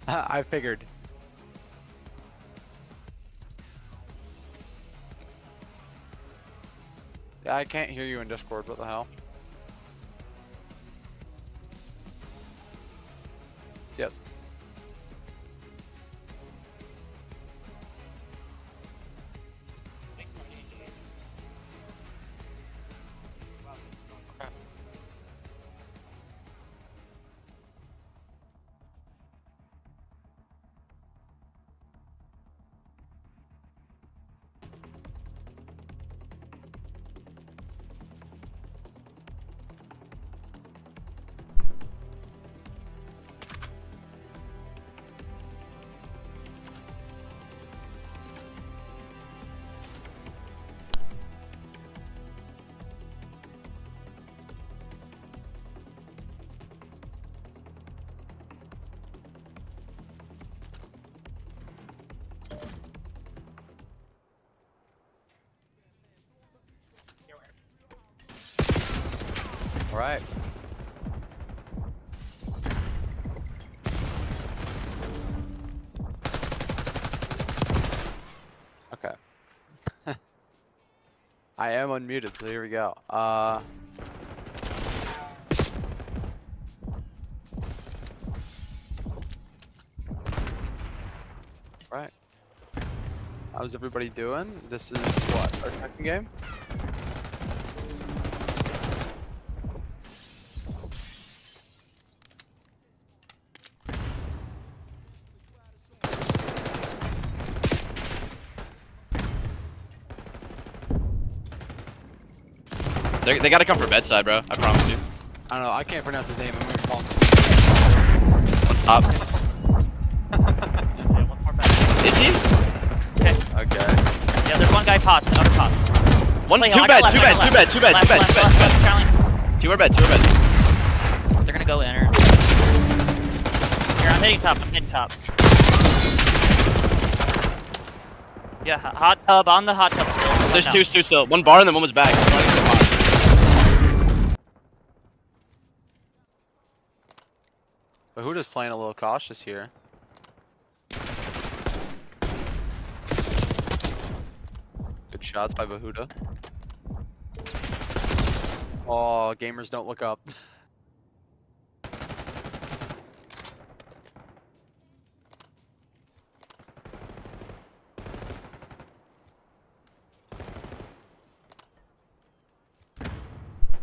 I figured. Yeah, I can't hear you in Discord. What the hell? Yes. All right. Okay. I am unmuted, so here we go. Right. How's everybody doing? This is what, our second game? They gotta come for bedside, bro. I promise you. I don't know. I can't pronounce his name. I'm gonna call him. What's up? Is he? Okay. Okay. Yeah, there's one guy pots, other pots. One, Wait, two hold on, bed, left, two bed, left, two bed, two bed, left, two bed, left, two left, bed, left, Charlie. two more bed, two more bed. They're gonna go enter. Here, I'm hitting top. I'm hitting top. Yeah, hot tub on the hot tub still. There's two still. One bar and then one was back. But Huda's playing a little cautious here. Good shots by Bahuda. Oh, gamers don't look up.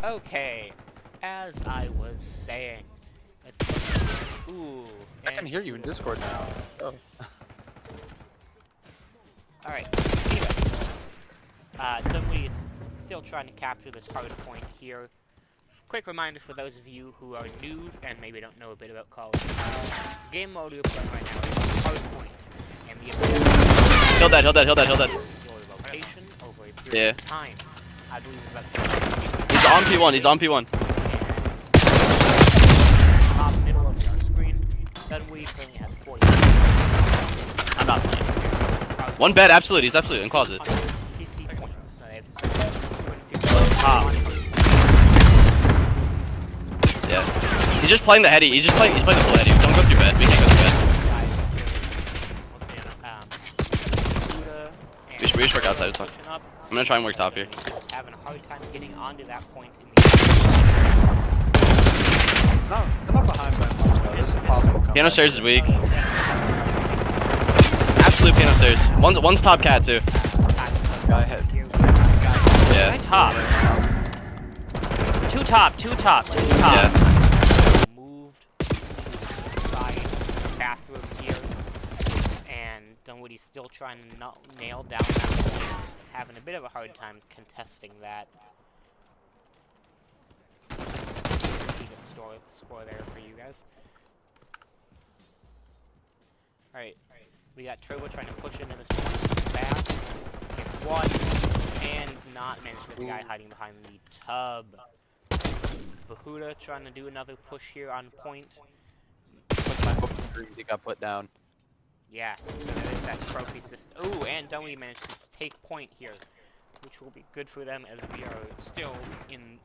Okay, as I was saying, ooh. I can hear you in Discord now. Oh. Alright, anyway. Dunwoody is still trying to capture this hard point here. Quick reminder for those of you who are new and maybe don't know a bit about Call of Duty. The game mode we're playing right now is hard point, and the ability Heal that. your location over a period of time. I believe it's about He's on P1, he's on P1. top middle of your screen. Dunwoody currently has 40. I'm not playing. One bed, absolute. He's absolute in closet. 50 points. So they have Top. Yeah. He's just playing the heady. He's playing the full heady. Don't go through bed. We can't go through bed. We should work outside. It's fine. I'm gonna try and work top here. Having a hard time getting onto that point in the No, they're not behind by much, though. There's a possible comeback. Piano stairs is weak. Absolute piano stairs. One's top cat too. Guy hit. Yeah. Top. Two top. Yeah. moved to the side of the bathroom here, and Dunwoody's still trying to nail down that point, having a bit of a hard time contesting that. See the story score there for you guys. Alright, we got Turbo trying to push into this point. Back. Gets one. And he's not managed to get the guy hiding behind the tub. Bahuda trying to do another push here on point. He got put down. Yeah, so there's that trophy system. Ooh, and Dunwoody managed to take point here, which will be good for them as we are still in...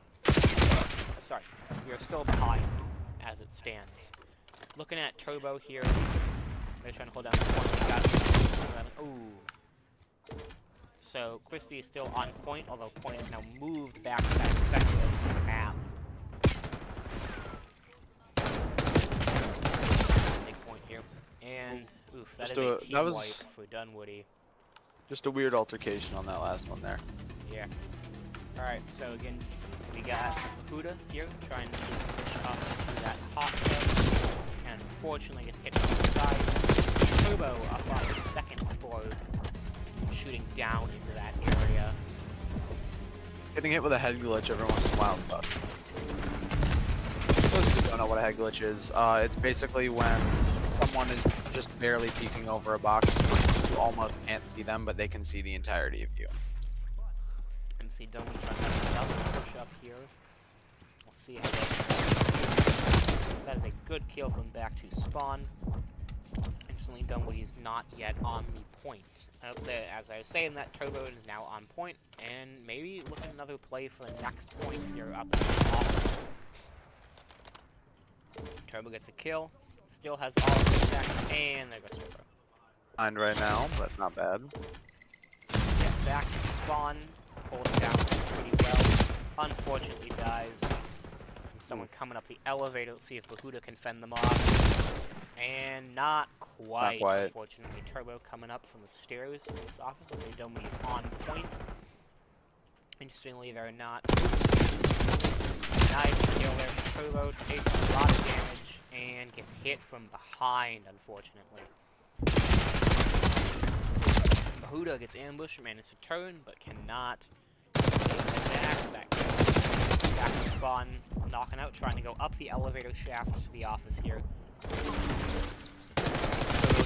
sorry, we are still behind as it stands. Looking at Turbo here, they're trying to hold down the point. We got... Ooh. So, Christie is still on point, although point is now moved back to that center of the map. Big point here. And, oof, that is a team wipe for Dunwoody. Just a weird altercation on that last one there. Yeah. Alright, so again, we got Huda here trying to push up to that hot tub. And unfortunately gets hit from the side. Turbo up on the second floor, shooting down into that area. Getting hit with a head glitch every once in a while, but those who don't know what a head glitch is, it's basically when someone is just barely peeking over a box. You almost can't see them, but they can see the entirety of you. And see Dunwoody trying to another push up here. We'll see how that. That is a good kill from back to spawn. Interestingly, Dunwoody is not yet on the point. As I was saying, that Turbo is now on point, and maybe look at another play for the next point here up in the office. Turbo gets a kill, still has all of his stacks, and there goes Turbo. Behind right now, but not bad. Yeah, back to spawn, holding down pretty well. Unfortunately dies. Someone coming up the elevator. Let's see if Bahuda can fend them off. And not quite. Unfortunately, Turbo coming up from the stairs in this office. Looks like Domi is on point. Interestingly, they're not. Nice kill there from Turbo. Takes a lot of damage and gets hit from behind, unfortunately. Bahuda gets ambushed, manages to turn, but cannot take back to spawn, knocking out, trying to go up the elevator shaft to the office here. Goes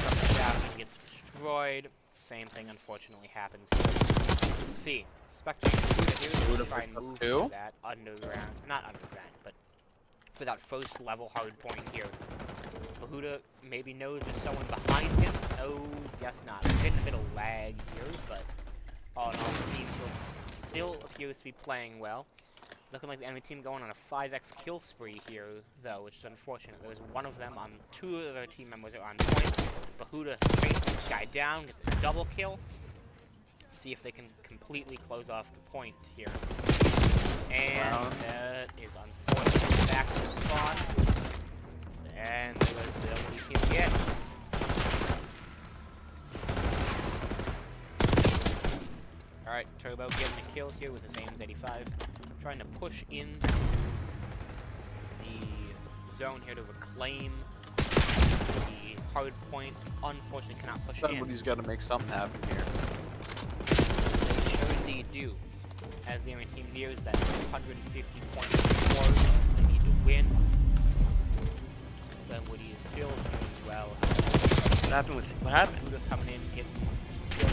up the shaft and gets destroyed. Same thing unfortunately happens here. Let's see. Spectre here to try and move to that underground, not underground, but for that first level hard point here. Bahuda maybe knows there's someone behind him. Oh, guess not. We're getting a bit of lag here, but all in all, the team still appears to be playing well. Looking like the enemy team going on a 5x kill spree here, though, which is unfortunate. There's one of them on, two of their team members are on point. Bahuda chases this guy down, gets a double kill. Let's see if they can completely close off the point here. And that is unfortunate. Back to spawn. And there was the only team again. Alright, Turbo getting the kills here with his aim's 85. Trying to push in the zone here to reclaim the hard point. Unfortunately cannot push in. Somebody's got to make something happen here. They sure indeed do. As the enemy team nears that 150 point score, they need to win. Dunwoody is still doing well. What happened with it? What happened? Buddha coming in, getting some kills.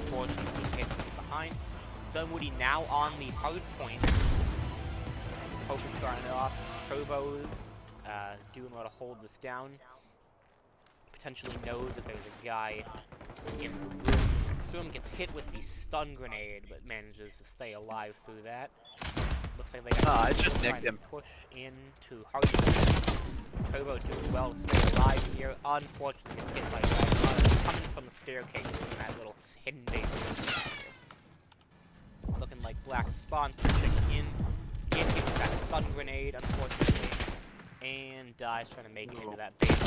Unfortunately, hit from behind. Dunwoody now on the hard point. Hoping to start it off. Turbo doing well to hold this down. Potentially knows that there's a guy in the room. Soon gets hit with the stun grenade, but manages to stay alive through that. Looks like they got I just nicked him. Push into hard point. Turbo doing well to stay alive here. Unfortunately, gets hit by that. Coming from the staircase in that little hidden base. Looking like Black Spawn pushing in. Get hit with that stun grenade, unfortunately. And dies trying to make it into that base.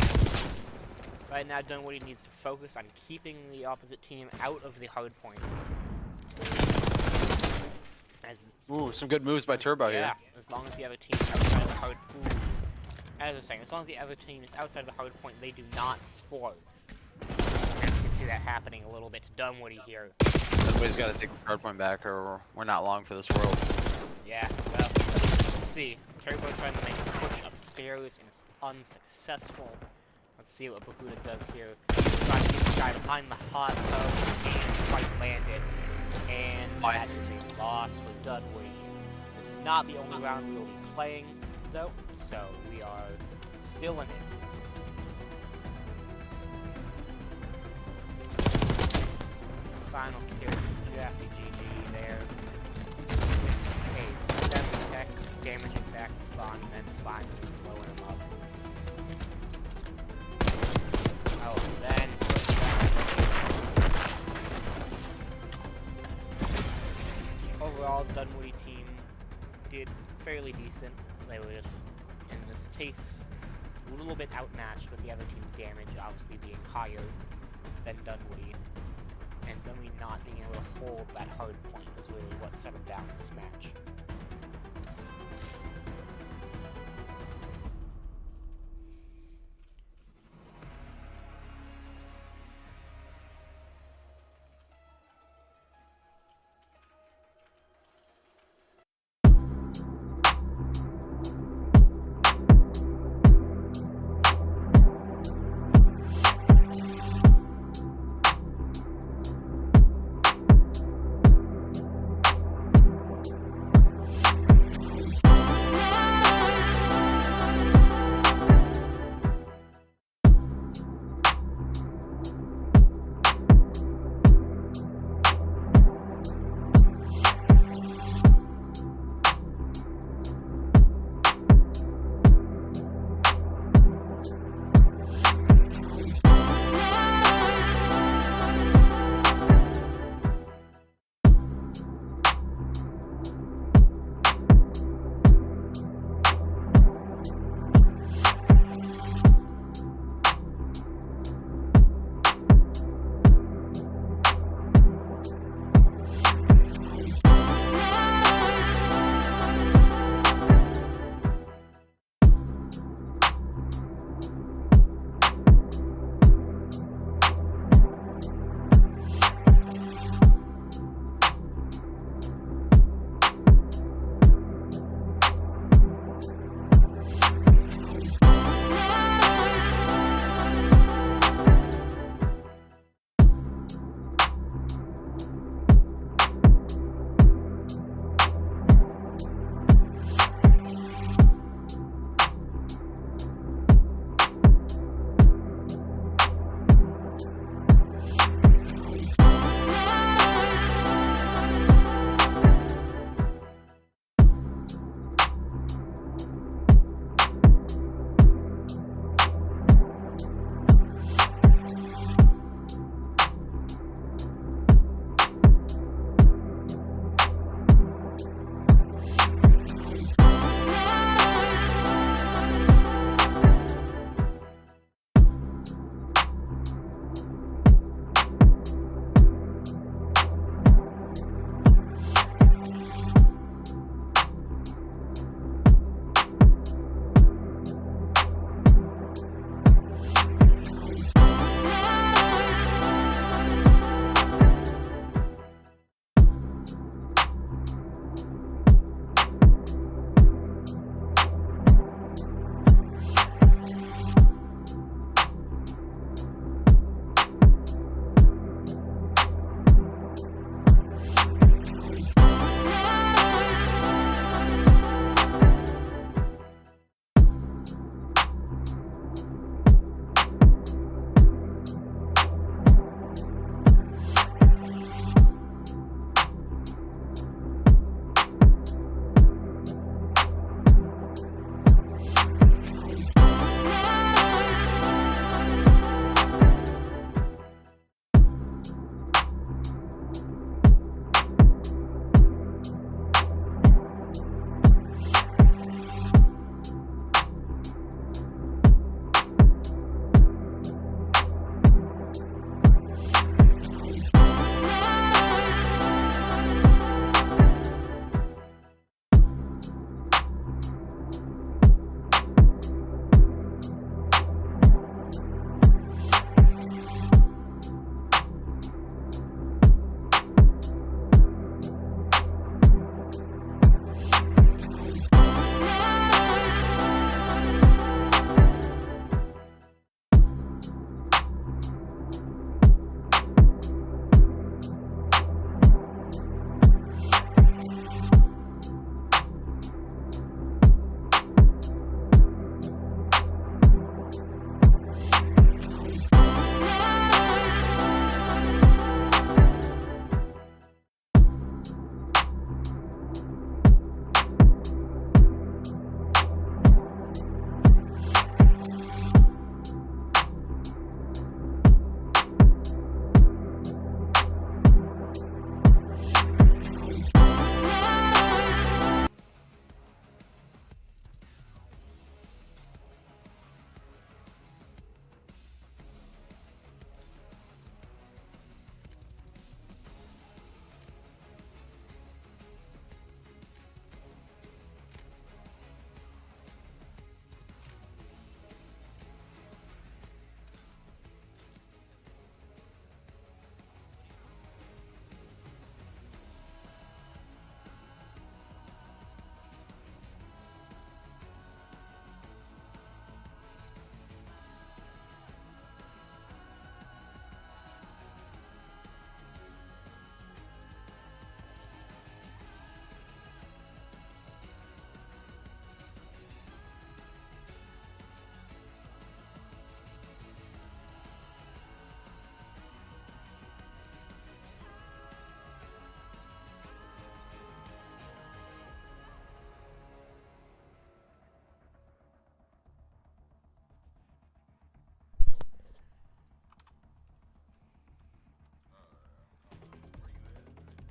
Right now, Dunwoody needs to focus on keeping the opposite team out of the hard point. Ooh, some good moves by Turbo here. Yeah, as long as the other team is outside of the hard point. As I was saying, as long as the other team is outside of the hard point, they do not score. And you can see that happening a little bit to Dunwoody here. Dunwoody's got to take the hard point back, or we're not long for this world. Yeah, well, let's see. Turbo trying to make a push upstairs and it's unsuccessful. Let's see what Bakuda does here. Trying to get this guy behind the hot tub and quite landed. And that is a loss for Dunwoody. This is not the only round we will be playing, though, so we are still in it. Final kill for Jafty GG there. With a 7x damaging back to spawn and then finally blowing him up. Oh, then overall, Dunwoody team did fairly decent. They were just, in this case, a little bit outmatched with the other team's damage obviously being higher than Dunwoody. And Dunwoody not being able to hold that hard point is really what set them down in this match.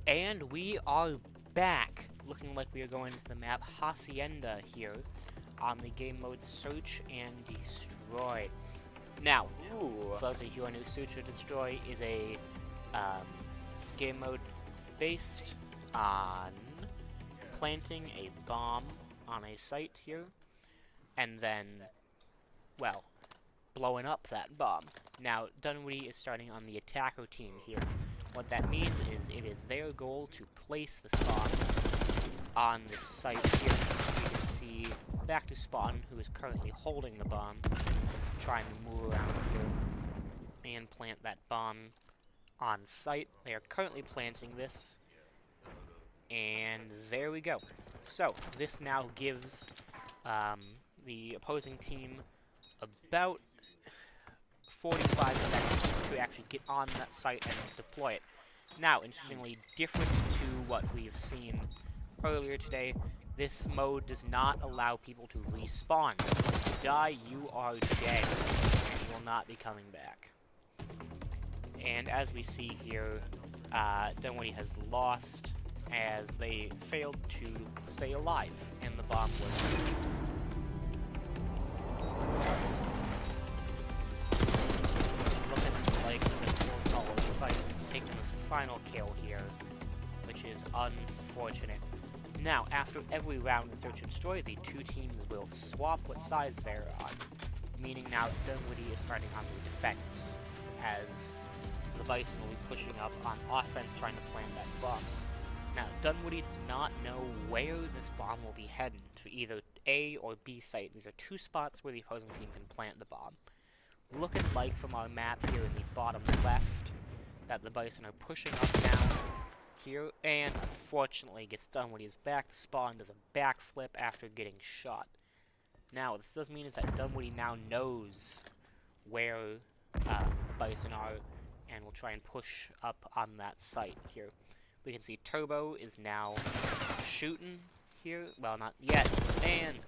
And we are back, looking like we are going to the map Hacienda here on the game mode Search and Destroy. Now, for those of you who are new, Search and Destroy is a game mode based on planting a bomb on a site here, and then, well, blowing up that bomb. Now, Dunwoody is starting on the attacker team here. What that means is it is their goal to place this bomb on this site here. You can see back to Spawn, who is currently holding the bomb, trying to move around here and plant that bomb on site. They are currently planting this, and there we go. So, this now gives the opposing team about 45 seconds to actually get on that site and deploy it. Now, interestingly, different to what we've seen earlier today, this mode does not allow people to respawn. Once you die, you are dead, and you will not be coming back. And as we see here, Dunwoody has lost as they failed to stay alive, and the bomb was defused. Looking like the Nichols follow the Bisons taking this final kill here, which is unfortunate. Now, after every round in Search and Destroy, the two teams will swap what sides they're on, meaning now Dunwoody is starting on the defense, as the Bison will be pushing up on offense trying to plant that bomb. Now, Dunwoody does not know where this bomb will be heading, to either A or B site. These are two spots where the opposing team can plant the bomb. Looking like from our map here in the bottom left, that the Bison are pushing up now here, and unfortunately gets Dunwoody's back to Spawn, does a backflip after getting shot. Now, what this does mean is that Dunwoody now knows where the Bison are, and will try and push up on that site here. We can see Turbo is now shooting here. Well, not yet. And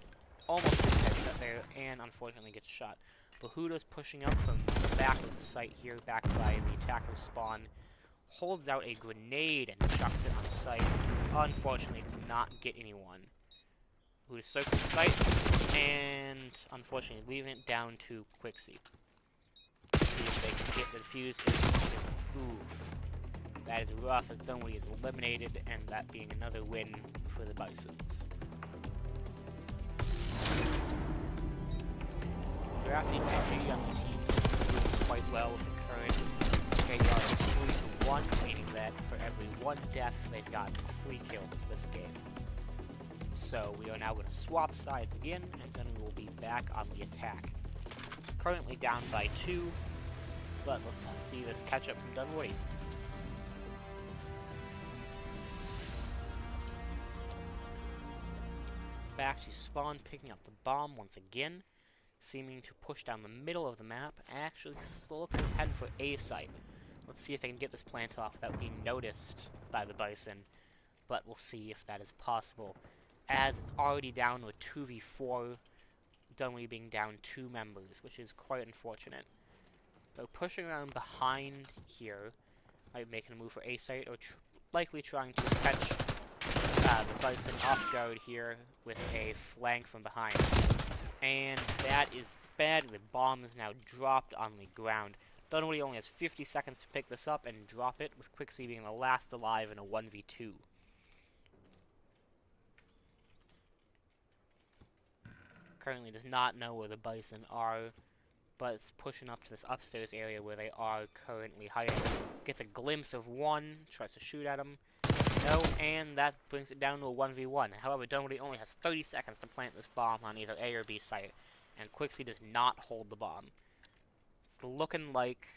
almost gets headshot there, and unfortunately gets shot. Bahuda's pushing up from the back of the site here, back by the attacker Spawn. Holds out a grenade and chucks it on the site. Unfortunately, does not get anyone. Who circles the site, and unfortunately leaving it down to Quixie. See if they can get the defuse. Oof. That is rough, as Dunwoody is eliminated, and that being another win for the Bisons. Drafting PG on the team is doing quite well with the current KR 3-1, meaning that for every one death, they've gotten 3 kills this game. So we are now going to swap sides again, and then we will be back on the attack. Currently down by 2, but let's see this catch up from Dunwoody. Back to Spawn, picking up the bomb once again, seeming to push down the middle of the map, actually looking his head for A site. Let's see if they can get this plant off without being noticed by the Bison, but we'll see if that is possible, as it's already down to a 2v4, Dunwoody being down 2 members, which is quite unfortunate. So pushing around behind here, might be making a move for A site, or likely trying to catch the Bison off guard here with a flank from behind. And that is bad. The bomb is now dropped on the ground. Dunwoody only has 50 seconds to pick this up and drop it, with Quixie being the last alive in a 1v2. Currently does not know where the Bison are, but it's pushing up to this upstairs area where they are currently hiding. Gets a glimpse of one, tries to shoot at him. No, and that brings it down to a 1v1. However, Dunwoody only has 30 seconds to plant this bomb on either A or B site, and Quixie does not hold the bomb. It's looking like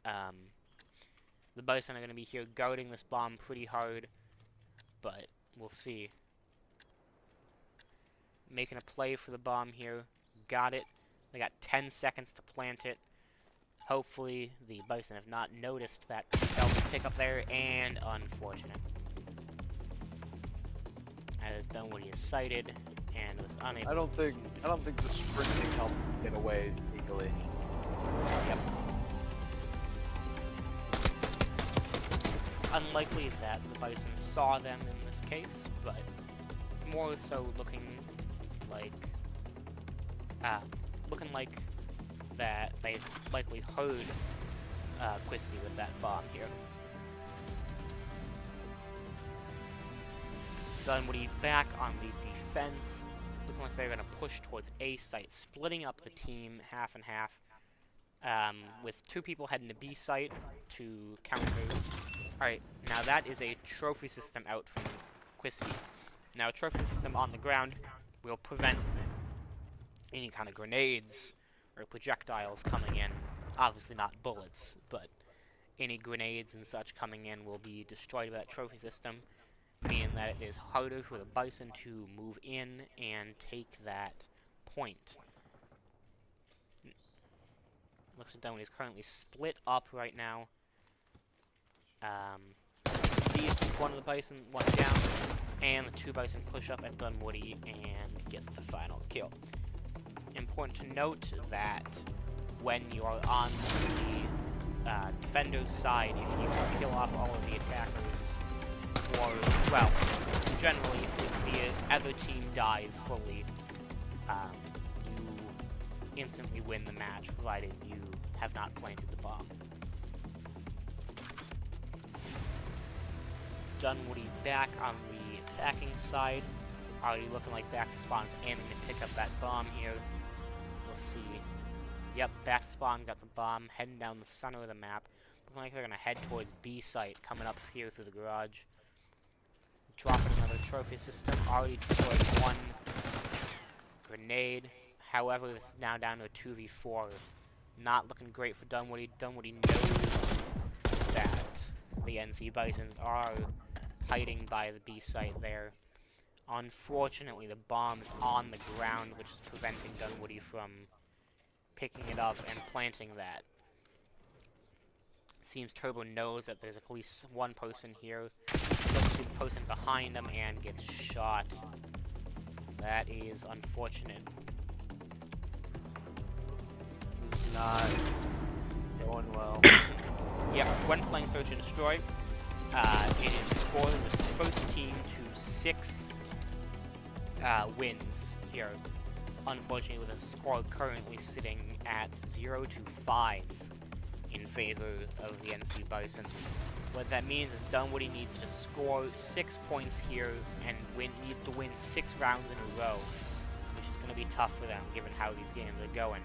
the Bison are going to be here guarding this bomb pretty hard, but we'll see. Making a play for the bomb here. Got it. They got 10 seconds to plant it. Hopefully, the Bison have not noticed that stealth pickup there, and unfortunate. As Dunwoody is sighted and was unable. I don't think the sprinting helped get away sneakily. Yep. unlikely that the Bisons saw them in this case, but it's more so looking like that they likely heard Quisty with that bomb here. Dunwoody back on the defense, looking like they're going to push towards A site, splitting up the team half and half, with 2 people heading to B site to counter. Alright, now that is a trophy system out from Quisty. Now a trophy system on the ground will prevent any kind of grenades or projectiles coming in. Obviously not bullets, but any grenades and such coming in will be destroyed by that trophy system, meaning that it is harder for the Bison to move in and take that point. Looks like Dunwoody is currently split up right now. Sees one of the Bison, one down, and the 2 Bison push up at Dunwoody and get the final kill. Important to note that when you are on the defender's side, if you kill off all of the attackers, or, well, generally, if the other team dies fully, you instantly win the match, provided you have not planted the bomb. Dunwoody back on the attacking side, already looking like back to spawn's aiming to pick up that bomb here. We'll see. Yep, back to spawn, got the bomb, heading down the center of the map. Looking like they're gonna head towards B site, coming up here through the garage. Dropping another trophy system, already destroyed 1 grenade. However, this is now down to a 2v4. Not looking great for Dunwoody. Dunwoody knows that the NC Bisons are hiding by the B site there. Unfortunately, the bomb is on the ground, which is preventing Dunwoody from picking it up and planting that. It seems Turbo knows that there's at least 1 person here. Looks to the person behind him and gets shot. That is unfortunate. This is not going well. Yep, when playing Search and Destroy, it is scoring with the first team to 6 wins here. Unfortunately, with a score currently sitting at 0-5 in favor of the NC Bisons. What that means is Dunwoody needs to score 6 points here and needs to win 6 rounds in a row, which is going to be tough for them given how these games are going.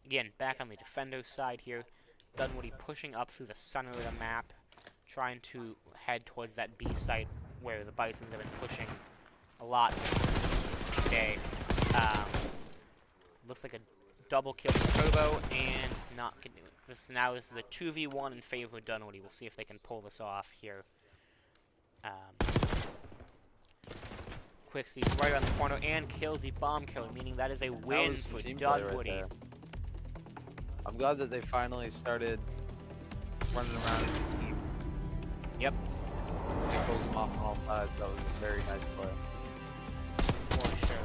Again, back on the defender's side here, Dunwoody pushing up through the center of the map, trying to head towards that B site where the Bisons have been pushing a lot today. Looks like a double kill for Turbo, and not gonna, this is a 2v1 in favor of Dunwoody. We'll see if they can pull this off here. Quicksy's right around the corner and kills the bomb killer, meaning that is a win for Dunwoody. Right, I'm glad that they finally started running around as a team. Yep. Nichols them off on all sides. That was a very nice play. For sure.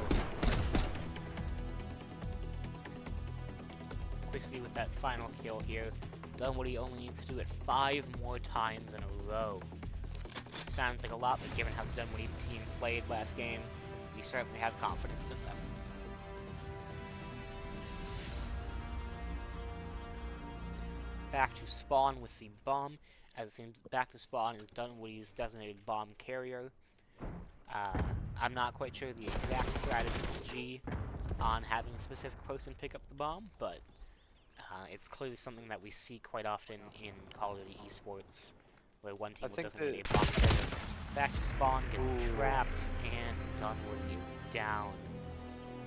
Quickly with that final kill here. Dunwoody only needs to do it 5 more times in a row. Sounds like a lot, but given how the Dunwoody team played last game, we certainly have confidence in them. Back to spawn with the bomb, as it seems back to spawn is Dunwoody's designated bomb carrier. I'm not quite sure the exact strategy on having a specific person pick up the bomb, but it's clearly something that we see quite often in Call of Duty Esports, where one team will designate a bomb carrier. Back to spawn, gets trapped, and Dunwoody is down,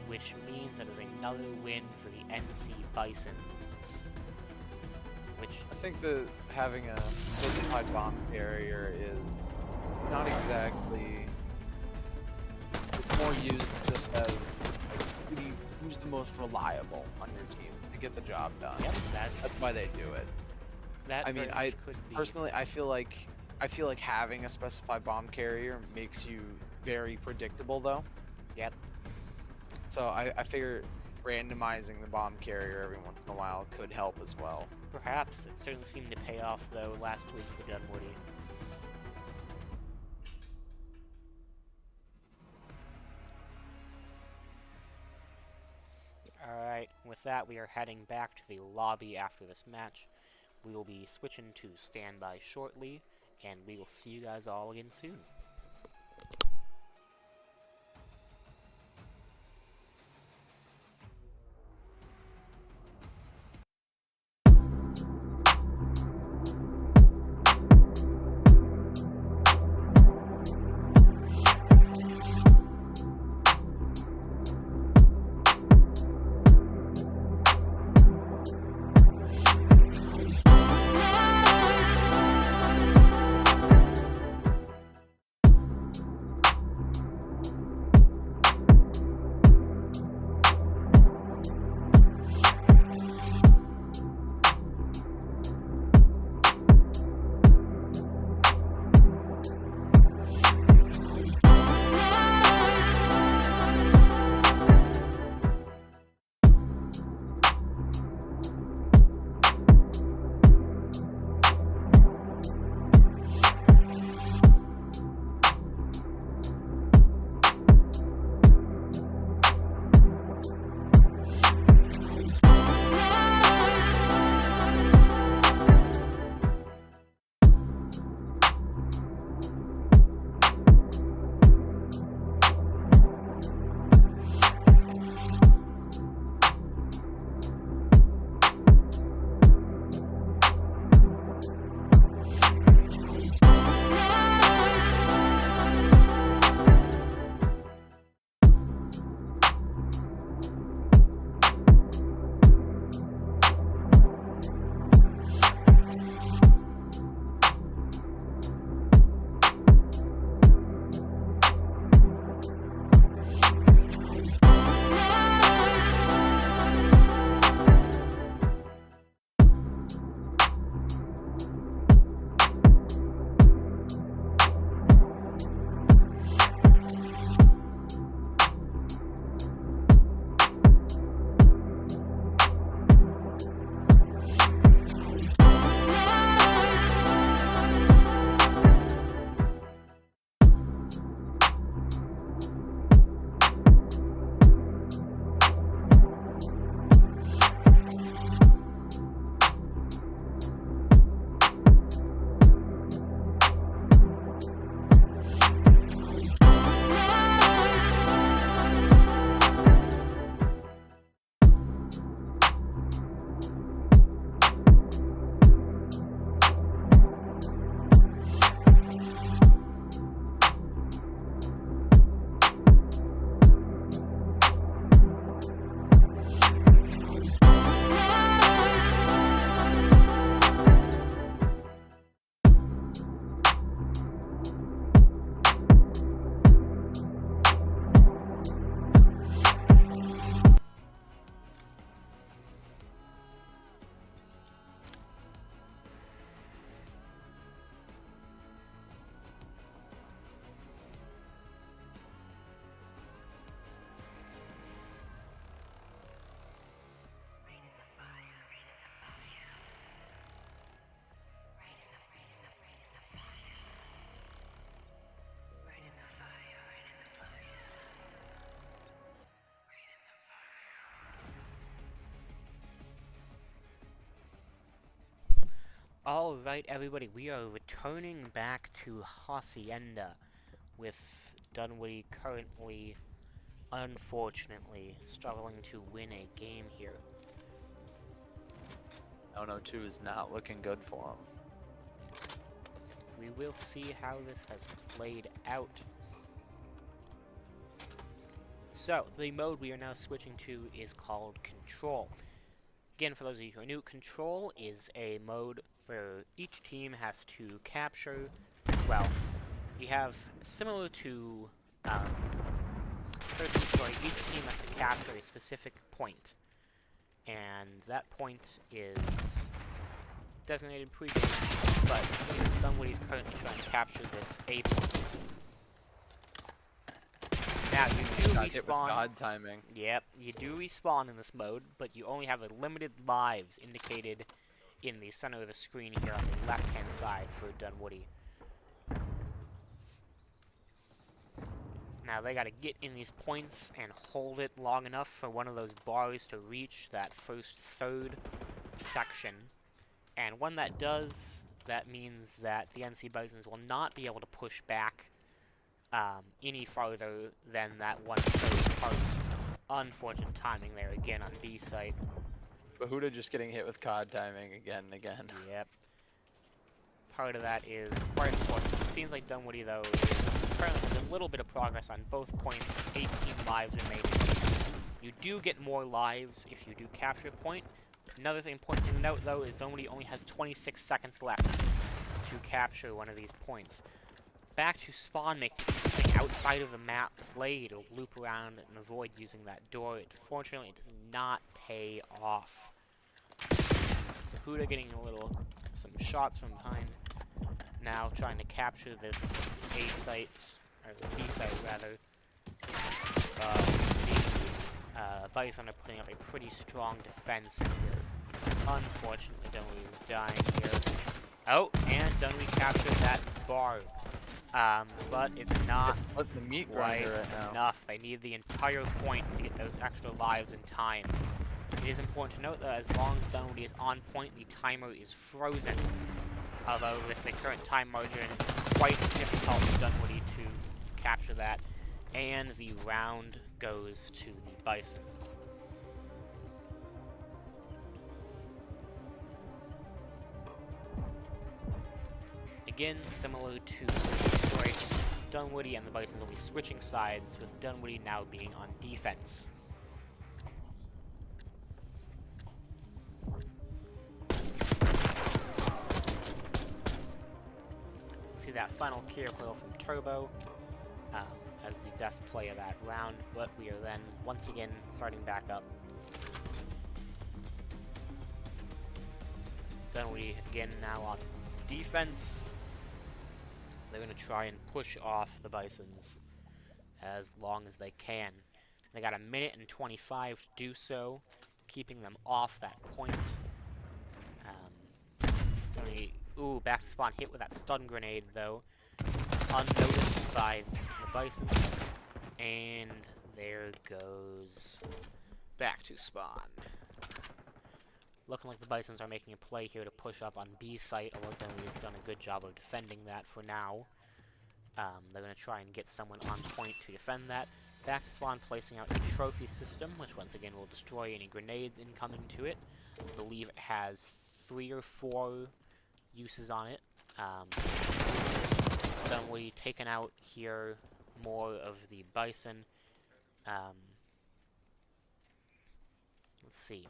which means that is another win for the NC Bisons. Which I think that having a specified bomb carrier is not exactly. It's more used just as like, who's the most reliable on your team to get the job done. Yep, that's why they do it. That I mean, personally, I feel like having a specified bomb carrier makes you very predictable, though. Yep. So I figure, randomizing the bomb carrier every once in a while could help as well. Perhaps. It certainly seemed to pay off, though, last week for Dunwoody. Alright, with that, we are heading back to the lobby after this match. We will be switching to standby shortly, and we will see you guys all again soon. Alright everybody, we are returning back to Hacienda, with Dunwoody currently, unfortunately, struggling to win a game here. 0-2 is not looking good for him. We will see how this has played out. So, the mode we are now switching to is called Control. Again, for those of you who are new, Control is a mode where each team has to capture, well, we have, similar to Story, each team has to capture a specific point, and that point is designated pre-game, but since Dunwoody is currently trying to capture this A point, Now, you do Got hit with respawn. God timing. Yep, you do respawn in this mode, but you only have a limited lives indicated in the center of the screen here on the left-hand side for Dunwoody. Now, they gotta get in these points and hold it long enough for one of those bars to reach that first third section. And when that does, that means that the NC Bisons will not be able to push back any farther than that one third part. Unfortunate timing there again on B site. Bahuda just getting hit with COD timing again and again. Yep. Part of that is quite important. It seems like Dunwoody, though, is currently has a little bit of progress on both points, 18 lives remaining. You do get more lives if you do capture a point. Another thing important to note, though, is Dunwoody only has 26 seconds left to capture one of these points. Back to spawn, making outside of the map play to loop around and avoid using that door. Fortunately, it does not pay off. Huda getting some shots from behind. Now trying to capture this A site, or B site rather. Bison are putting up a pretty strong defense here. Unfortunately, Dunwoody is dying here. Oh, and Dunwoody captured that bar. But it's not What's the meat quite grinder right now? enough. They need the entire point to get those extra lives in time. It is important to note that as long as Dunwoody is on point, the timer is frozen. Although with the current time margin, it's quite difficult for Dunwoody to capture that. And the round goes to the Bisons. Again, similar to Detroit, Dunwoody and the Bisons will be switching sides, with Dunwoody now being on defense. See that final kill from Turbo as the best play of that round, but we are then once again starting back up. Dunwoody again now on defense. They're going to try and push off the Bisons as long as they can. They got 1:25 to do so, keeping them off that point. Ooh, back to spawn, hit with that stun grenade though, unnoticed by the Bisons, and there goes back to spawn. Looking like the Bisons are making a play here to push up on B site, although Dunwoody has done a good job of defending that for now. They're going to try and get someone on point to defend that. Back to spawn, placing out a trophy system, which once again will destroy any grenades incoming to it. I believe it has 3 or 4 uses on it. Dunwoody taken out here more of the Bison. Let's see.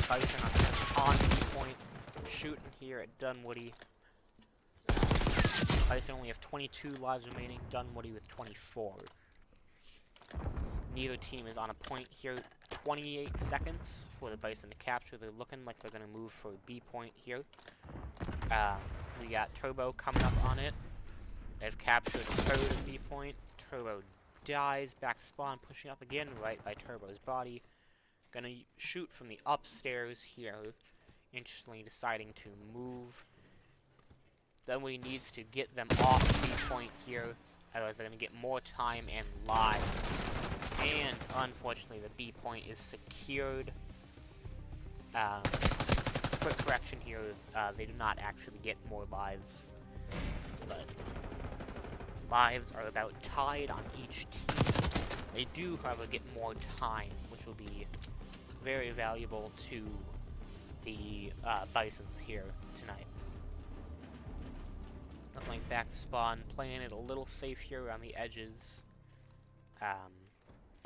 Bison on this point, shooting here at Dunwoody. Bison only have 22 lives remaining, Dunwoody with 24. Neither team is on a point here. 28 seconds for the Bison to capture. They're looking like they're going to move for a B point here. We got Turbo coming up on it. They've captured a third of B point. Turbo dies, back to spawn, pushing up again right by Turbo's body. Gonna shoot from the upstairs here. Interestingly deciding to move. Dunwoody needs to get them off B point here, otherwise they're gonna get more time and lives. And unfortunately the B point is secured. Quick correction here, they do not actually get more lives, but lives are about tied on each team. They do, however, get more time, which will be very valuable to the Bisons here tonight. Looking like back spawn, playing it a little safe here around the edges.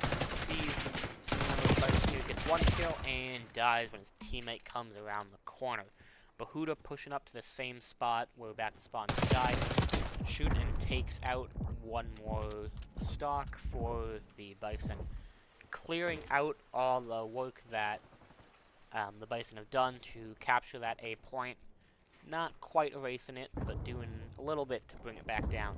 Sees someone of the Bison here, gets 1 kill and dies when his teammate comes around the corner. Bahuda pushing up to the same spot where back spawn died, shooting and takes out 1 more stock for the Bison. Clearing out all the work that the Bison have done to capture that A point. Not quite erasing it, but doing a little bit to bring it back down.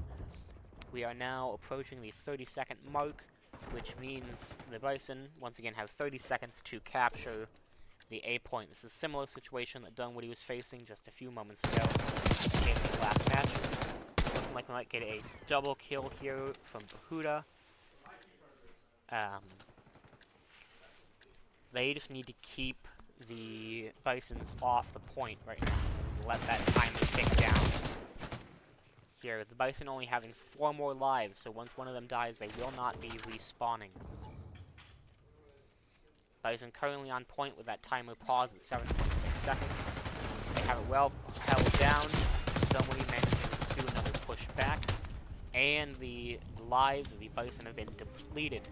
We are now approaching the 30-second mark, which means the Bison, once again, have 30 seconds to capture the A point. This is a similar situation that Dunwoody was facing just a few moments ago in the last match. Looking like we might get a double kill here from Bahuda. They just need to keep the Bisons off the point right now and let that timer tick down. Here, the Bison only having 4 more lives, so once one of them dies, they will not be respawning. Bison currently on point with that timer pause at 7.6 seconds. They have it well held down. Dunwoody managing to do another push back. And the lives of the Bison have been depleted,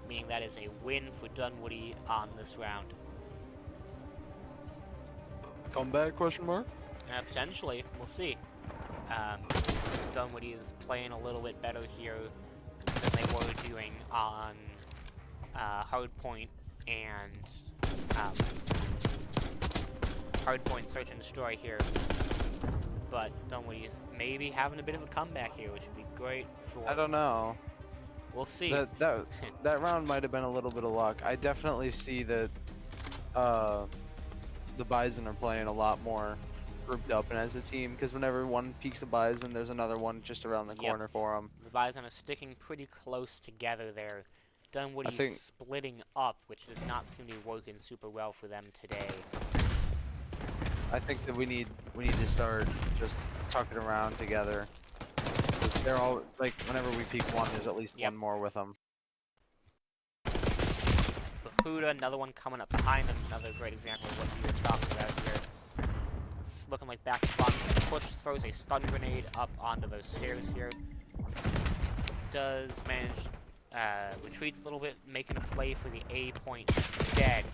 meaning that is a win for Dunwoody on this round. Comeback, question mark? Potentially, we'll see. Dunwoody is playing a little bit better here than they were doing on Hardpoint and Hardpoint Search and Destroy here. But Dunwoody is maybe having a bit of a comeback here, which would be great for I don't know. We'll see. That round might have been a little bit of luck. I definitely see that the Bison are playing a lot more grouped up and as a team, because whenever one peeks a Bison, there's another one just around the corner for them. The Bison are sticking pretty close together there. Dunwoody's splitting up, which does not seem to be working super well for them today. I think that we need to start just tucking around together. They're all like, whenever we peek one, there's at least one more with them. Bahuda, another one coming up behind them, another great example of what you were talking about here. It's looking like back spawn. Push throws a stun grenade up onto those stairs here. Does manage retreats a little bit, making a play for the A point instead.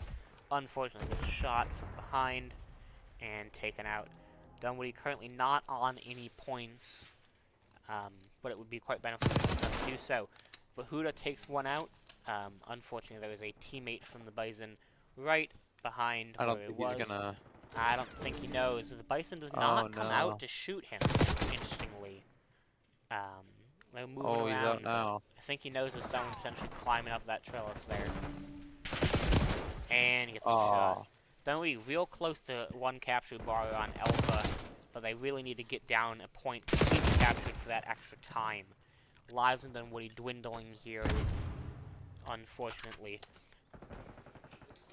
Unfortunately, the shot from behind and taken out. Dunwoody currently not on any points, but it would be quite beneficial for them to do so. Bahuda takes one out. Unfortunately, there was a teammate from the Bison right behind where it was. I don't think he knows. The Bison does not come out to shoot him, interestingly. They're moving around. He's out now. I think he knows there's someone potentially climbing up that trellis there. And he gets a shot. Dunwoody real close to one capture bar on Alpha, but they really need to get down a point completely captured for that extra time. Lives in Dunwoody dwindling here, unfortunately.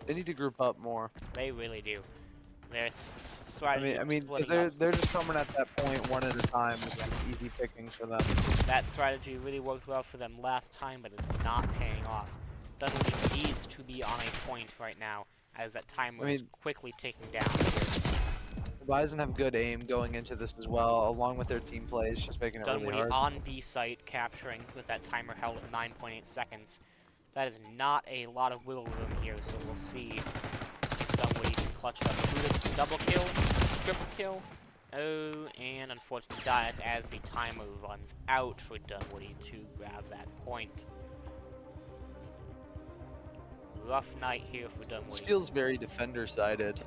They need to group up more. They really do. Their strategy. I mean, they're just coming at that point one at a time. It's just easy pickings for them. That strategy really worked well for them last time, but it's not paying off. Dunwoody needs to be on a point right now, as that timer is quickly ticking down. The Bison have good aim going into this as well, along with their team plays, just making it really hard. Dunwoody on B site capturing with that timer held at 9.8 seconds. That is not a lot of wiggle room here, so we'll see if Dunwoody can clutch up. Buddha double kill, triple kill. Oh, and unfortunately dies as the timer runs out for Dunwoody to grab that point. Rough night here for Dunwoody. This feels very defender-sided.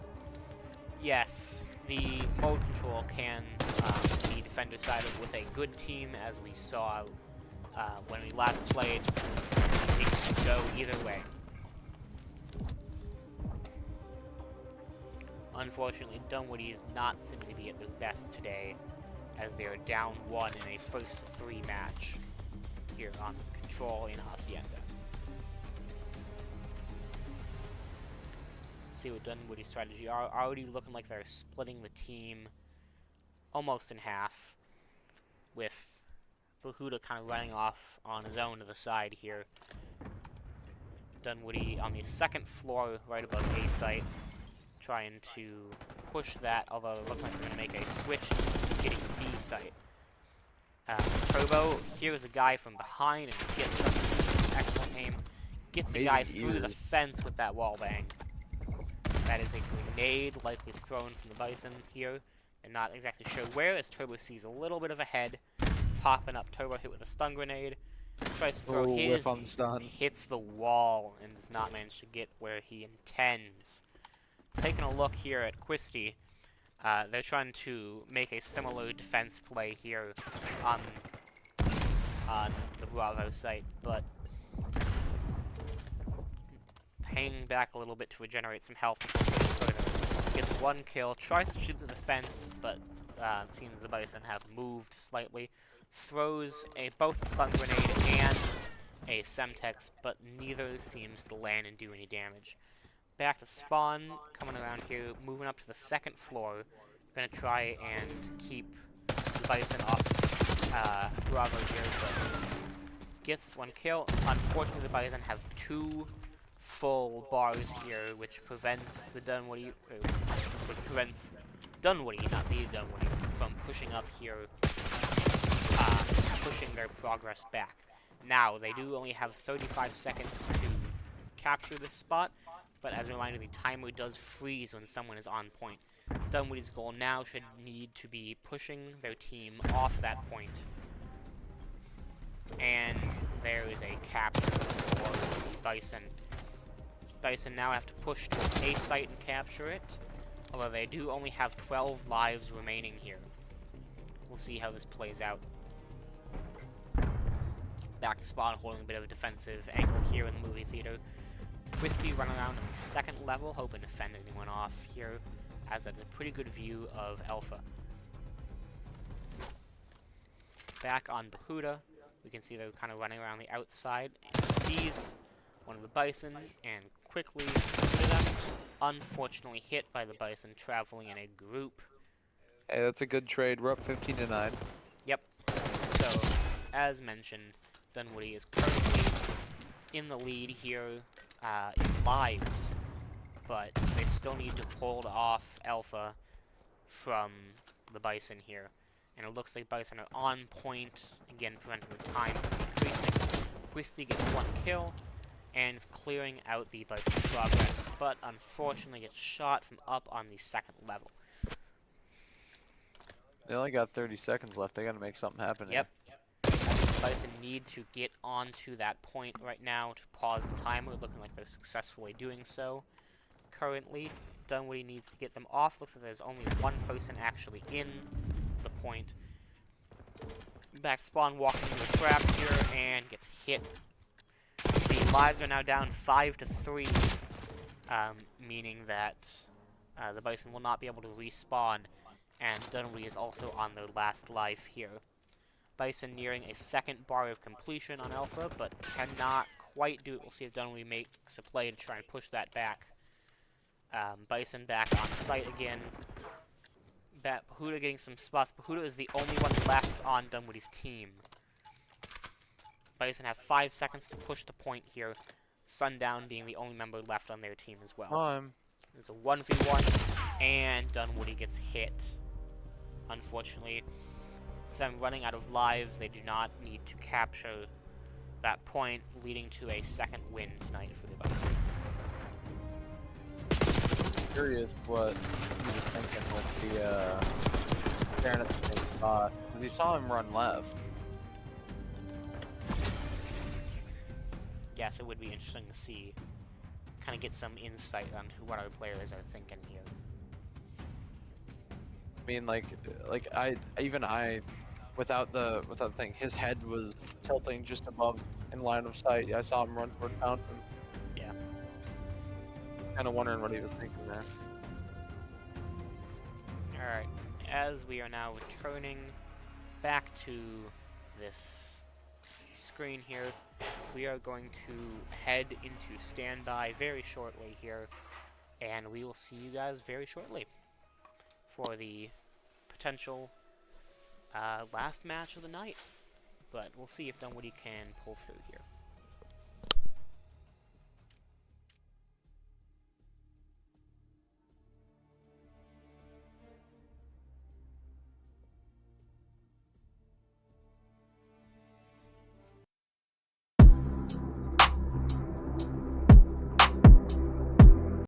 Yes, the mode control can be defender-sided with a good team, as we saw when we last played. It can go either way. Unfortunately, Dunwoody is not seeming to be at their best today, as they are down 1 in a first 3 match here on control in Hacienda. See what Dunwoody's strategy are already looking like they're splitting the team almost in half, with Bahuda kind of running off on his own to the side here. Dunwoody on the 2nd floor right above A site, trying to push that, although it looks like they're going to make a switch getting B site. Turbo, here's a guy from behind and gets some excellent aim. Gets a guy through the fence with that wall bang. That is a grenade, likely thrown from the Bison here. And not exactly sure where, as Turbo sees a little bit of a head popping up. Turbo hit with a stun grenade. Tries to throw his, on the stun. Hits the wall, and does not manage to get where he intends. Taking a look here at Quisty, They're trying to make a similar defense play here on the Bravo site, but hanging back a little bit to regenerate some health before getting further. Gets one kill, tries to shoot the defense, but it seems the Bison have moved slightly. Throws both a stun grenade and a Semtex, but neither seems to land and do any damage. Back to spawn, coming around here, moving up to the second floor. Gonna try and keep the Bison off Bravo here, but gets one kill. Unfortunately, the Bison have 2 full bars here, which prevents the Dunwoody, not the Dunwoody, from pushing up here, pushing their progress back. Now, they do only have 35 seconds to capture this spot, but as a reminder, the timer does freeze when someone is on point. Dunwoody's goal now should need to be pushing their team off that point. And there is a capture for Bison. Bison now have to push to a site and capture it, although they do only have 12 lives remaining here. We'll see how this plays out. Back to spawn, holding a bit of a defensive angle here in the movie theater. Twisty running around on the second level, hoping to fend anyone off here, as that's a pretty good view of Alpha. Back on Bahuda, we can see they're kind of running around the outside, and sees one of the Bison, and quickly to them. Unfortunately hit by the Bison, traveling in a group. Hey, that's a good trade. We're up 15-9. Yep. So, as mentioned, Dunwoody is currently in the lead here in lives, but they still need to hold off Alpha from the Bison here. And it looks like Bison are on point, again preventing the time from increasing. Whistly gets one kill, and is clearing out the Bison's progress, but unfortunately gets shot from up on the second level. They only got 30 seconds left. They gotta make something happen. Yep. Bison need to get onto that point right now to pause the timer, looking like they're successfully doing so. Currently, Dunwoody needs to get them off. Looks like there's only one person actually in the point. Back to spawn, walking into the trap here, and gets hit. The lives are now down 5-3, meaning that the Bison will not be able to respawn, and Dunwoody is also on their last life here. Bison nearing a second bar of completion on Alpha, but cannot quite do it. We'll see if Dunwoody makes a play to try and push that back. Bison back on site again. Bahuda getting some spots. Bahuda is the only one left on Dunwoody's team. Bison have 5 seconds to push the point here. Sundown being the only member left on their team as well. There's a 1v1, and Dunwoody gets hit. Unfortunately, with them running out of lives, they do not need to capture that point, leading to a second win tonight for the Bison. Curious what he was thinking with the staring at the same spot, because he saw him run left. Yes, it would be interesting to see, kind of get some insight on what our players are thinking here. I mean, like I without the thing, his head was tilting just above in line of sight. I saw him run toward fountain. Yeah. Kind of wondering what he was thinking there. Alright, as we are now returning back to this screen here, we are going to head into standby very shortly here, and we will see you guys very shortly for the potential last match of the night. But we'll see if Dunwoody can pull through here.